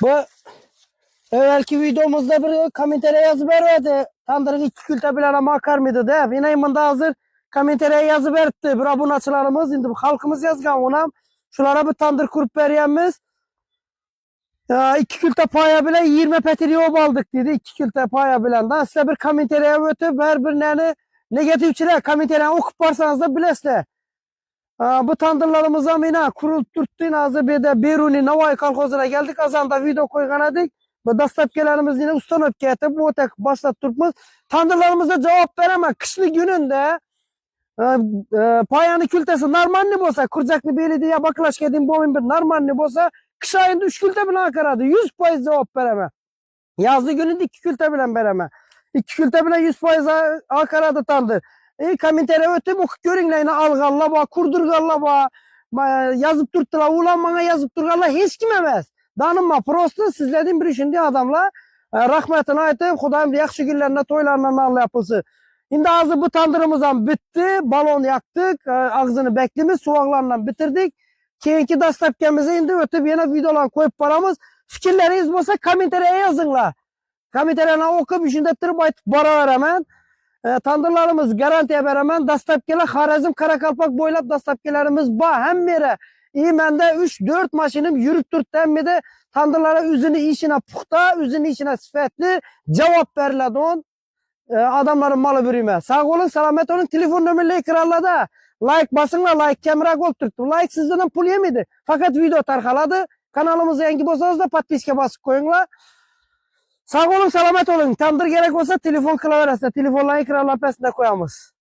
Bu evvelki videomuzda bir komentere yazıp verdi. Tandırın 2 bilen ama akar mıydı de. Yine da hazır komentere yazıp verdi. Bir abunaçılarımız, şimdi bu halkımız yazgan ona. Şulara bir tandır kurup veriyemiz. 2 paya bile 20 petir yoğub aldık dedi. 2 paya bilen de. Size bir komentereye ötüp her bir negatifçiler komentereye okup barsanız da bilesler. Bu tandırlarımıza mina kurulup durttuğun azı bir de Beruni Navay kolxozuna geldik. Azanda video koygan edik. Bu dastapkelerimiz yine ustanıp getirip bu tek başlat durtmuz. Tandırlarımıza cevap veremem. Kışlı gününde payanı kültesi narmanlı bolsa, Kırcaklı Belediye Bakılaş kedin boyun bir narmanlı bolsa, kış ayında 3 külte bilen akaradı. 100% cevap veremem. Yazlı gününde 2 külte bilen veremem. 2 külte bilen 100% akaradı tandır. Komentere ötüp okuk görünleyine algalla ba, kurdurgalla ba, yazıp durttular, ulan bana yazıp durgalla hiç kim emez. Danınma, prosto sizlerden bir şimdi adamla rahmetine aytip, Xudayım yaxşı günlerine, toylarına narla yapılsı. Şimdi ağzı bu tandırımızdan bitti, balon yaktık, ağzını beklimiz, suvaklarla bitirdik. Keyinki dastapkemizi indi ötüp yine videolar koyup paramız. Fikirleriniz olsa komentere yazınlar. Komenterine okup işindettirip aytıp bara veremen. Tandırlarımız garantiye veremen. Dastapkeler Harazm Karakalpak boylap dastapkelerimiz ba. Hem biri iyi bende 3-4 maşinim yürüp durttu. Hem de tandırlara üzünü işine puhta, üzünü işine sıfatlı cevap verildi on. Adamların malı bürüme. Sağ olun, selamet olun. Telefon nömerleri ekranda. Like basınlar, like kamera gol tuttu. Like sizden pul yemedi. Fakat video tarkaladı. Kanalımıza yangi bolsanız da patpiske basıp koyunlar. Sağ olun, selamet olun. Tandır gerek olsa telefon kılaverasında. Telefonla ekranla pesinde koyamız.